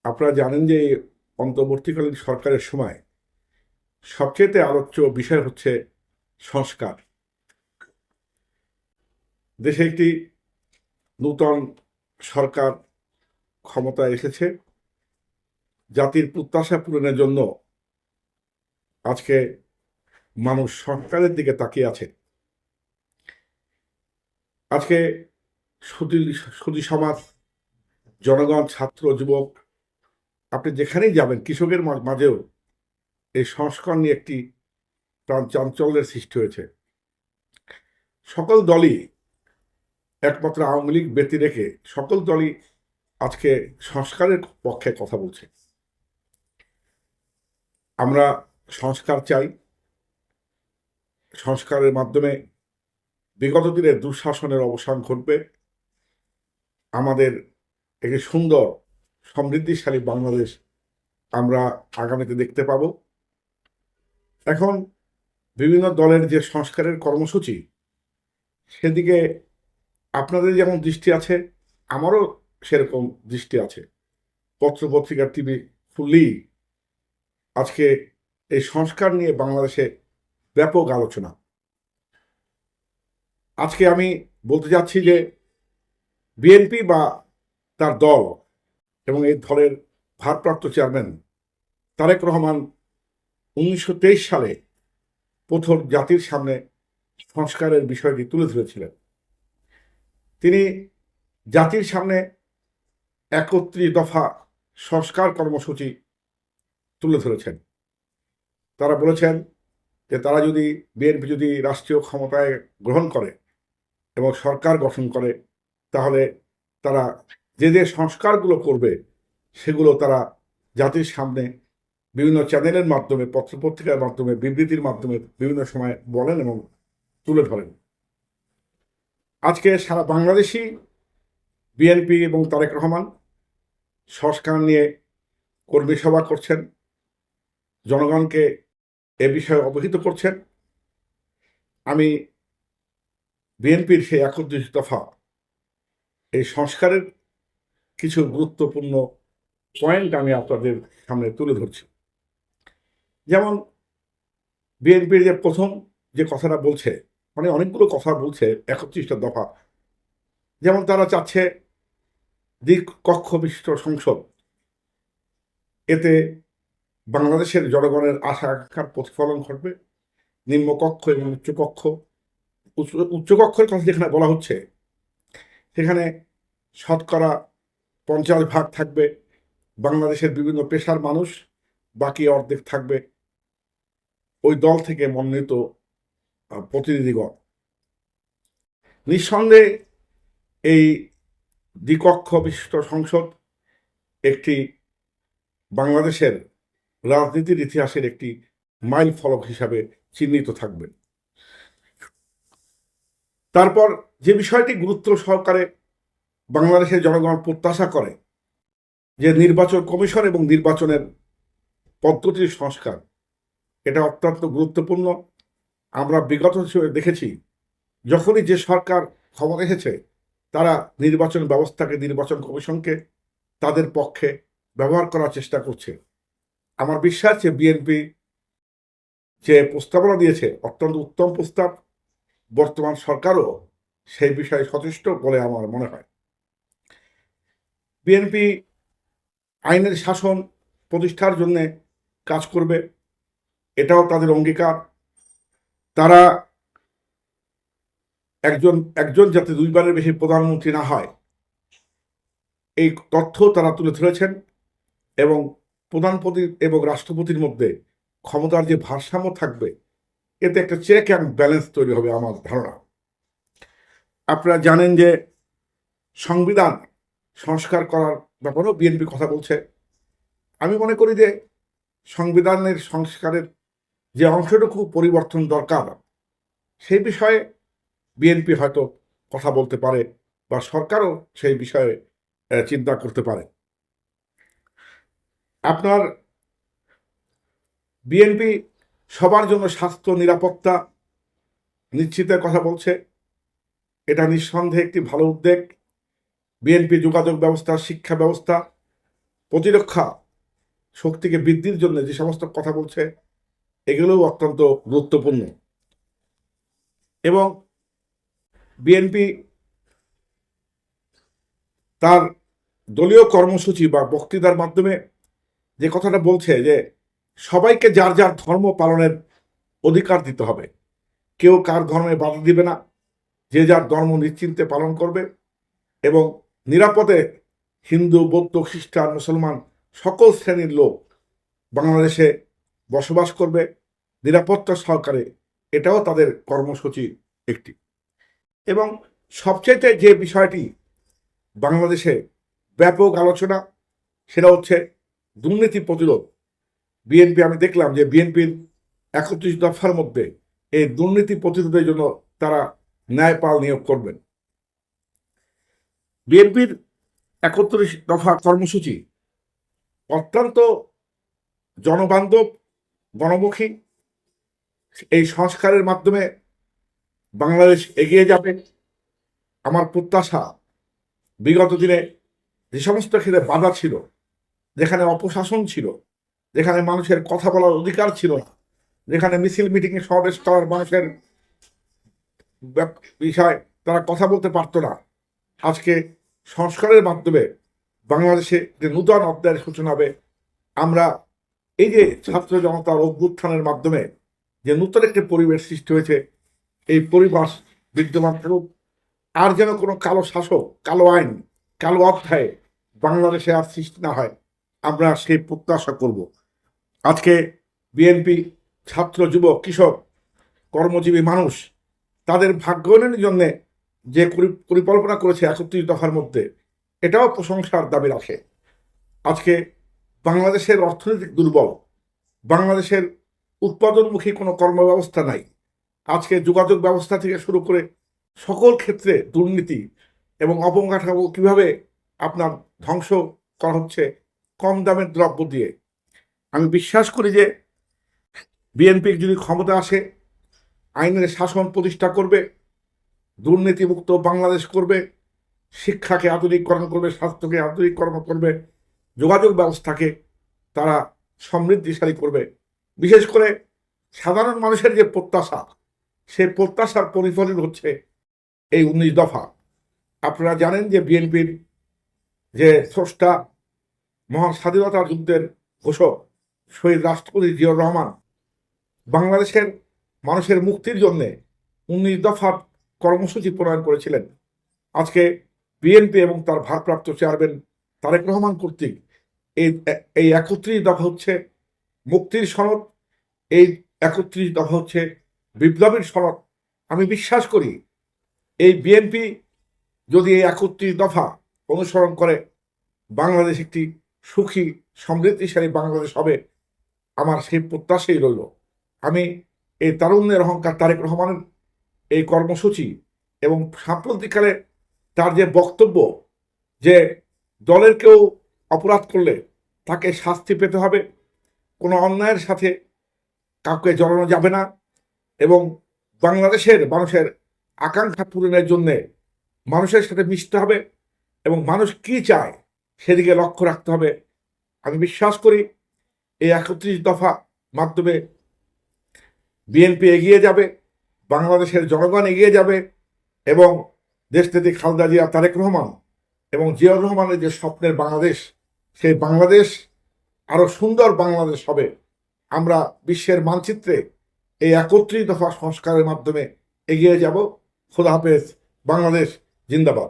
আপনারা জানেন যে অন্তর্বর্তীকালীন সরকারের সময় সবচেয়ে আলোচ্য বিষয় হচ্ছে সংস্কার। দেশে একটি নূতন সরকার ক্ষমতায় এসেছে। জাতির প্রত্যাশা পূরণের জন্য আজকে মানুষ সংস্কারের দিকে তাকিয়ে আছে। আজকে সুধী সুধী সমাজ, জনগণ, ছাত্র, যুবক, আপনি যেখানেই যাবেন কৃষকের মাঝেও এই সংস্কার নিয়ে একটি চাঞ্চল্যের সৃষ্টি হয়েছে। সকল দলই, একমাত্র আওয়ামী লীগ ব্যতি রেখে সকল দলই আজকে সংস্কারের পক্ষে কথা বলছে। আমরা সংস্কার চাই। সংস্কারের মাধ্যমে বিগত দিনের দুঃশাসনের অবসান ঘটবে। আমাদের একটি সুন্দর সমৃদ্ধিশালী বাংলাদেশ আমরা আগামীতে দেখতে পাব। এখন বিভিন্ন দলের যে সংস্কারের কর্মসূচি, সেদিকে আপনাদের যেমন দৃষ্টি আছে, আমারও সেরকম দৃষ্টি আছে। পত্রপত্রিকা, টিভি খুললেই আজকে এই সংস্কার নিয়ে বাংলাদেশে ব্যাপক আলোচনা। আজকে আমি বলতে যাচ্ছি যে বিএনপি বা তার দল এবং এই দলের ভারপ্রাপ্ত চেয়ারম্যান তারেক রহমান 1923 সালে প্রথম জাতির সামনে সংস্কারের বিষয়টি তুলে ধরেছিলেন। তিনি জাতির সামনে 31 দফা সংস্কার কর্মসূচি তুলে ধরেছেন। তারা বলেছেন যে তারা যদি বিএনপি যদি রাষ্ট্রীয় ক্ষমতায় গ্রহণ করে এবং সরকার গঠন করে, তাহলে তারা যে যে সংস্কারগুলো করবে সেগুলো তারা জাতির সামনে বিভিন্ন চ্যানেলের মাধ্যমে, পত্রপত্রিকার মাধ্যমে, বিবৃতির মাধ্যমে বিভিন্ন সময় বলেন এবং তুলে ধরেন। আজকে সারা বাংলাদেশই বিএনপি এবং তারেক রহমান সংস্কার নিয়ে কর্মী সভা করছেন, জনগণকে এ বিষয়ে অবহিত করছেন। আমি বিএনপির সেই 31 দফা এই সংস্কারের কিছু গুরুত্বপূর্ণ পয়েন্ট আমি আপনাদের সামনে তুলে ধরছি। যেমন বিএনপির যে প্রথম যে কথাটা বলছে, মানে অনেকগুলো কথা বলছে 31টা দফা। যেমন তারা চাচ্ছে দ্বিকক্ষ বিশিষ্ট সংসদ, এতে বাংলাদেশের জনগণের আশা আকাঙ্ক্ষার প্রতিফলন ঘটবে। নিম্নকক্ষ এবং উচ্চকক্ষ, উচ্চকক্ষের কথা যেখানে বলা হচ্ছে সেখানে শতকরা 50% থাকবে বাংলাদেশের বিভিন্ন পেশার মানুষ, বাকি অর্ধেক থাকবে ওই দল থেকে মনোনীত প্রতিনিধিগণ। নিঃসন্দেহে এই দ্বিকক্ষ বিশিষ্ট সংসদ একটি বাংলাদেশের রাজনীতির ইতিহাসের একটি মাইল ফলক হিসাবে চিহ্নিত থাকবে। তারপর যে বিষয়টি গুরুত্ব সহকারে বাংলাদেশের জনগণ প্রত্যাশা করে যে নির্বাচন কমিশন এবং নির্বাচনের পদ্ধতির সংস্কার, এটা অত্যন্ত গুরুত্বপূর্ণ। আমরা বিগত দেখেছি যখনই যে সরকার ক্ষমতা এসেছে তারা নির্বাচন ব্যবস্থাকে, নির্বাচন কমিশনকে তাদের পক্ষে ব্যবহার করার চেষ্টা করছে। আমার বিশ্বাস যে বিএনপি যে প্রস্তাবনা দিয়েছে অত্যন্ত উত্তম প্রস্তাব, বর্তমান সরকারও সেই বিষয়ে সচেষ্ট বলে আমার মনে হয়। বিএনপি আইনের শাসন প্রতিষ্ঠার জন্য কাজ করবে, এটাও তাদের অঙ্গীকার। তারা একজন একজন যাতে দুইবারের বেশি প্রধানমন্ত্রী না হয় এই তথ্য তারা তুলে ধরেছেন, এবং প্রধানমন্ত্রী এবং রাষ্ট্রপতির মধ্যে ক্ষমতার যে ভারসাম্য থাকবে, এতে একটা চেক অ্যান্ড ব্যালেন্স তৈরি হবে আমার ধারণা। আপনারা জানেন যে সংবিধান সংস্কার করার ব্যাপারেও বিএনপি কথা বলছে। আমি মনে করি যে সংবিধানের সংস্কারের যে অংশটুকু পরিবর্তন দরকার সেই বিষয়ে বিএনপি হয়তো কথা বলতে পারে বা সরকারও সেই বিষয়ে চিন্তা করতে পারে। আপনার বিএনপি সবার জন্য স্বাস্থ্য নিরাপত্তা নিশ্চিতের কথা বলছে, এটা নিঃসন্দেহে একটি ভালো উদ্যোগ। বিএনপি যোগাযোগ ব্যবস্থা, শিক্ষা ব্যবস্থা প্রতিরক্ষা শক্তিকে বৃদ্ধির জন্য যে সমস্ত কথা বলছে এগুলোও অত্যন্ত গুরুত্বপূর্ণ। এবং বিএনপি তার দলীয় কর্মসূচি বা বক্তৃতার মাধ্যমে যে কথাটা বলছে যে সবাইকে যার যার ধর্ম পালনের অধিকার দিতে হবে, কেউ কার ধর্মে বাধা দিবে না, যে যার ধর্ম নিশ্চিন্তে পালন করবে এবং নিরাপদে হিন্দু, বৌদ্ধ, খ্রিস্টান, মুসলমান সকল শ্রেণীর লোক বাংলাদেশে বসবাস করবে নিরাপত্তা সহকারে। এটাও তাদের কর্মসূচি একটি। এবং সবচেয়ে যে বিষয়টি বাংলাদেশে ব্যাপক আলোচনা, সেটা হচ্ছে দুর্নীতি প্রতিরোধ। বিএনপি, আমি দেখলাম যে বিএনপির 31 দফার মধ্যে এই দুর্নীতি প্রতিরোধের জন্য তারা ন্যায়পাল নিয়োগ করবেন। বিএনপির 31 দফা কর্মসূচি অত্যন্ত জনবান্ধব, গণমুখী। এই সংস্কারের মাধ্যমে বাংলাদেশ এগিয়ে যাবে। আমার প্রত্যাশা, বিগত দিনে যে সমস্ত ক্ষেত্রে বাধা ছিল, যেখানে অপশাসন ছিল, যেখানে মানুষের কথা বলার অধিকার ছিল না, যেখানে মিছিল মিটিংয়ে সমাবেশ করার মানুষের বিষয় তারা কথা বলতে পারতো না, আজকে সংস্কারের মাধ্যমে বাংলাদেশে যে নূতন অধ্যায়ের সূচনা হবে। আমরা এই যে ছাত্র জনতার অভ্যুত্থানের মাধ্যমে যে নূতন একটি পরিবেশ সৃষ্টি হয়েছে, এই পরিবেশ বিদ্যমান থাকুক। আর যেন কোনো কালো শাসক, কালো আইন, কালো অধ্যায়ে বাংলাদেশে আর সৃষ্টি না হয়, আমরা সেই প্রত্যাশা করব। আজকে বিএনপি ছাত্র, যুবক, কৃষক, কর্মজীবী মানুষ তাদের ভাগ্যায়নের জন্য যে পরিকল্পনা করেছে 31 দফার মধ্যে, এটাও প্রশংসার দাবি রাখে। আজকে বাংলাদেশের অর্থনৈতিক দুর্বল, বাংলাদেশের উৎপাদনমুখী কোনো কর্মব্যবস্থা নাই। আজকে যোগাযোগ ব্যবস্থা থেকে শুরু করে সকল ক্ষেত্রে দুর্নীতি এবং অবকাঠামো কিভাবে আপনার ধ্বংস করা হচ্ছে কম দামের দ্রব্য দিয়ে। আমি বিশ্বাস করি যে বিএনপি যদি ক্ষমতা আসে, আইনের শাসন প্রতিষ্ঠা করবে, দুর্নীতিমুক্ত বাংলাদেশ করবে, শিক্ষাকে আধুনিকরণ করবে, স্বাস্থ্যকে আধুনিকরণ করবে, যোগাযোগ ব্যবস্থাকে তারা সমৃদ্ধিশালী করবে। বিশেষ করে সাধারণ মানুষের যে প্রত্যাশা, সেই প্রত্যাশার প্রতিফলন হচ্ছে এই 19 দফা। আপনারা জানেন যে বিএনপির যে স্রষ্টা, মহান স্বাধীনতা যুদ্ধের ঘোষক শহীদ রাষ্ট্রপতি জিয়াউর রহমান বাংলাদেশের মানুষের মুক্তির জন্য 19 দফার কর্মসূচি প্রণয়ন করেছিলেন। আজকে বিএনপি এবং তার ভারপ্রাপ্ত চেয়ারম্যান তারেক রহমান কর্তৃক এই 31 দফা হচ্ছে মুক্তির সনদ, এই 31 দফা হচ্ছে বিপ্লবের সনদ। আমি বিশ্বাস করি এই বিএনপি যদি এই 31 দফা অনুসরণ করে, বাংলাদেশ একটি সুখী, সমৃদ্ধিশালী বাংলাদেশ হবে। আমার সেই প্রত্যাশাই রইল। আমি এই তারুণ্যের অহংকার তারেক রহমানের এই কর্মসূচি এবং সাম্প্রতিককালে তার যে বক্তব্য যে দলের কেউ অপরাধ করলে তাকে শাস্তি পেতে হবে, কোনো অন্যায়ের সাথে কাউকে জড়ানো যাবে না, এবং বাংলাদেশের মানুষের আকাঙ্ক্ষা পূরণের জন্যে মানুষের সাথে মিশতে হবে এবং মানুষ কি চায় সেদিকে লক্ষ্য রাখতে হবে। আমি বিশ্বাস করি এই 31 দফা মাধ্যমে বিএনপি এগিয়ে যাবে, বাংলাদেশের জনগণ এগিয়ে যাবে এবং দেশনেত্রী খালেদা জিয়া, তারেক রহমান এবং জিয়াউর রহমানের যে স্বপ্নের বাংলাদেশ, সেই বাংলাদেশ আরো সুন্দর বাংলাদেশ হবে। আমরা বিশ্বের মানচিত্রে এই 31 দফা সংস্কারের মাধ্যমে এগিয়ে যাব। খোদা হাফেজ। বাংলাদেশ জিন্দাবাদ।